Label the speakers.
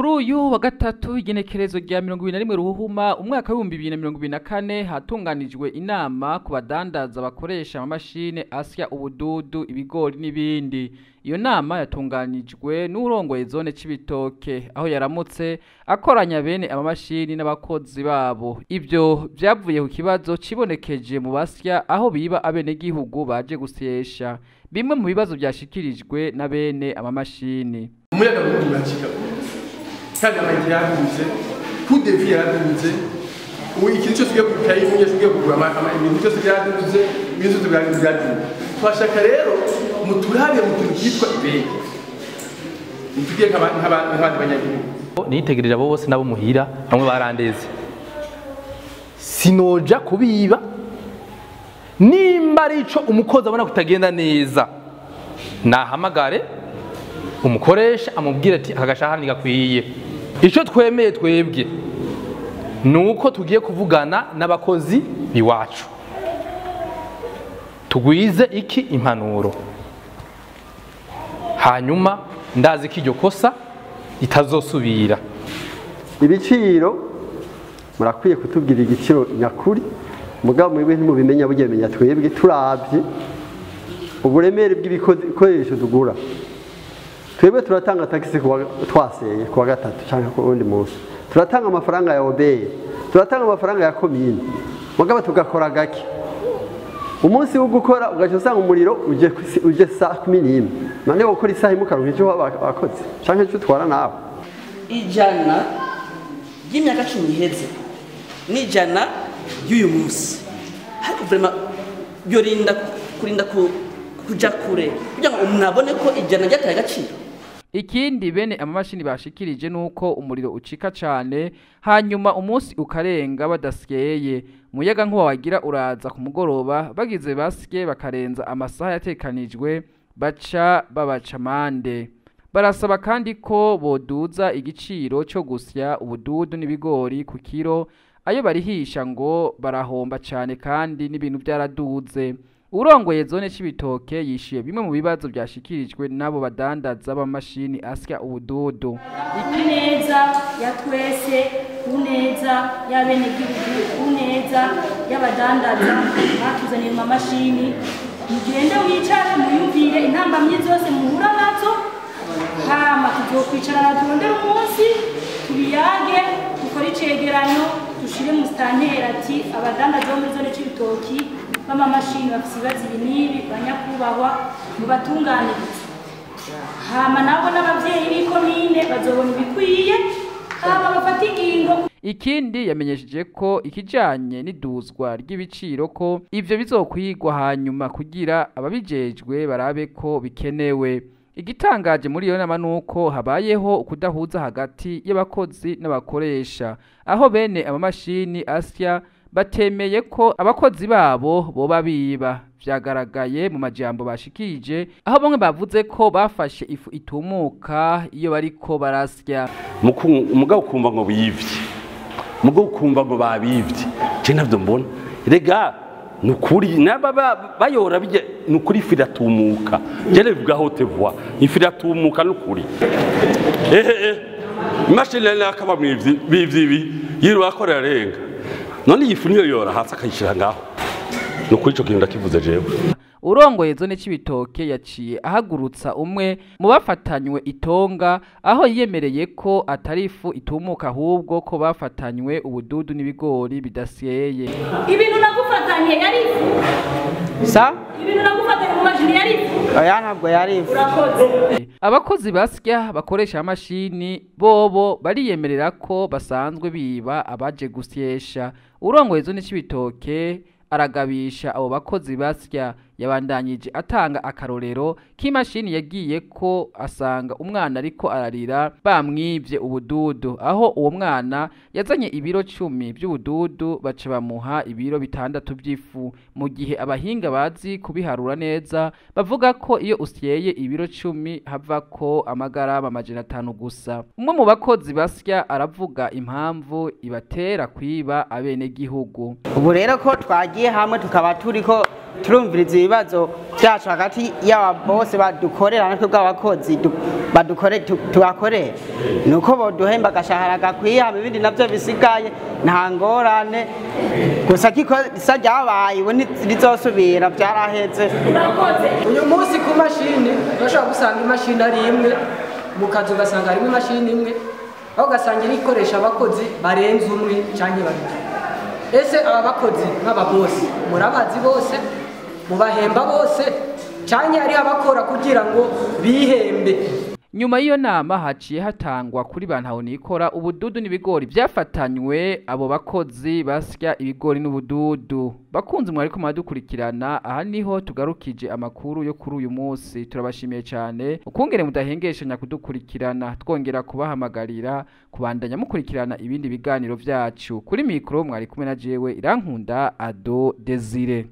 Speaker 1: Kuri uyu wa gatatu igenekerezo rya 21 Ruhuhuma umwaka wa 2024 hatunganijwe inama ku badandaza bakoresha amamashine asya ubududu ibigori n'ibindi. Iyo nama yatunganijwe n'urongoye zone Cibitoke aho yaramutse akoranya bene amamashini n'abakozi babo. Ivyo vyavuye ku kibazo cibonekeje mu basya aho biba abene gihugu baje gusyesha. Bimwe mu bibazo byashikirijwe na bene amamashini.
Speaker 2: Umuyaga w'umurachika kandi amagi yaduze kudevi yaduze ikintu cyose ugiye kukayi mu cyose ugiye kugura ibintu byose byaduze ibintu byaduze twashaka rero muturabe mu kintu cyitwa ibeye mutugiye nk'abandi banyagihugu
Speaker 3: nitegereje abo bose nabo muhira bamwe barandeze sinoja kubiba nimba arico umukozi abona kutagenda neza nahamagare umukoresha amubwira ati akagashahani gakwiye. Ico twemeye twebwe nuko tugiye kuvugana n'abakozi biwacu tugwize iki impanuro, hanyuma ndazi ko iryo kosa itazosubira.
Speaker 4: Ibiciro murakwiye kutubwira igiciro nyakuri mugabo mwebwe ntimubimenya bugemenya twebwe turavye uburemere bw'ibikoresho tugura. Twebwe turatanga taxi twaseye kuwa gatatu cyangwa ku wundi munsi. Turatanga amafaranga ya obeye, turatanga amafaranga ya komine. Mugabo tugakora gake. Umunsi wo gukora ugaje usanga umuriro uje saa 11. None ukora isaha imukaronka icyo wakoze. Cyangwa icyo twara nawe.
Speaker 5: Ijana y'imyaka 10 iheze. Ni ijana y'uyu munsi. Ariko vraiment byorinda kurinda kuja kure. Kugira ngo umuntu abone ko ijana ryataye agaciro.
Speaker 1: Ikindi bene amamashini bashikirije nuko umuriro ucika cane hanyuma umunsi ukarenga badasyeye. Muyaga nkuwa wagira uraza ku mugoroba bagize basye bakarenza amasaha yatekanijwe baca babaca amande. Barasaba kandi ko boduza igiciro cyo gusya ubududu n'ibigori ku kiro ayo barihisha ngo barahomba cane kandi n'ibintu byaraduze. Urongoye zone Cibitoke yishiye bimwe mu bibazo byashikirijwe nabo badandaza b'amashini asya ubududu.
Speaker 6: Ikineza ya twese kuneza y'abene gihugu kuneza y'abadandaza batuzaniye mu mashini mugende wicare muyumvire intambamye zose muhura nazo hama tuzokwicarana turondera umunsi tubiyage dukora icegeranyo dushire mu stantera ati abadandaza bo muri zone Cibitoki bama mashini bafise ibibazo ibinibi banyakubahwa mu batunganiriza hama nabo n'abavyeyi b'ikomine bazobona ibikwiye hama bafata ingingo.
Speaker 1: Ikindi yamenyesheje ko ikijanye n'iduzwa ry'ibiciro ko ivyo bizokwigwa hanyuma kugira ababijejwe barabe ko bikenewe. Igitangaje muri iyo nama nuko habayeho ukudahuza hagati y'abakozi n'abakoresha aho bene amamashini asya batemeye ko abakozi babo boba biba. Vyagaragaye mu majambo bashikije aho bamwe bavuze ko bafashe ifu itumuka iyo bariko barasya.
Speaker 7: Mugabo kumva ngo biyivye, mugabo kumva ngo babivye, je navyo mbona rega nukuri naba bayora bije nukuri firatumuka jere bivuga hote voix ifiratumuka nukuri mashine nakaba bivyi yiru akorera renga none ifu niyo yora hasa akayishira ngaho nukuri ico kintu ndakivuze jewe.
Speaker 1: Urongoye zone Cibitoke yaciye ahagurutsa umwe mu bafatanywe itonga aho yiyemereye ko atarifu itumuka ahubwo ko bafatanywe ubududu n'ibigori bidasyeye.
Speaker 6: Ibintu nagufatanye yari
Speaker 8: sa
Speaker 6: ibintu nagufatanye mu mashini yari
Speaker 8: oya ntabwo yari
Speaker 1: urakoze. Abakozi basya bakoresha amashini bobo bariyemerera ko basanzwe biba abaje gusyesha. Urongoye zone Cibitoke aragabisha abo bakozi basya. Yabandanyije atanga akarorero k'imashini yagiye ko asanga umwana ariko ararira bamwivye ubududu aho uwo mwana yazanye ibiro 10 by'ubududu baca bamuha ibiro 6 by'ifu mu gihe abahinga bazi kubiharura neza bavuga ko iyo usyeye ibiro 10 hava ko amagarama 500 gusa. Umwe mu bakozi basya aravuga impamvu ibatera kwiba abene gihugu.
Speaker 8: Ubu rero ko twagiye hamwe tukaba turiko turumviriza ibibazo byacu hagati y'aba bose badukorera natwe bw'abakozi tubakorera ni uko boduhemba agashahara gakwiye hama ibindi nabyo bisigaye nta ngorane gusa ko ikosa ryabaye ubu ntizosubira byaraheze.
Speaker 9: uyu munsi ku mashini urashobora gusanga imashini ari imwe mu kazi ugasanga harimo imashini imwe aho ugasanga iri ikoresha abakozi barenze umwe cyangwa babiri. Ese aba bakozi nk'ababosi murabazi bose mubahemba bose cyangwa ari abakora kugira ngo bihembe?
Speaker 1: Nyuma y'iyo nama haciye hatangwa kuri Bantahonikora ubududu n'ibigori byafatanywe abo bakozi basya ibigori n'ubududu. Bakunze mwari ko mwadukurikirana, aha niho tugarukije amakuru yo kuri uyu munsi. Turabashimiye cyane ukungere mudahengeshanya kudukurikirana, twongera kubahamagarira kubandanya mukurikirana ibindi biganiro byacu. Kuri mikro mwari kumwe na jewe Irankunda Ado Desire.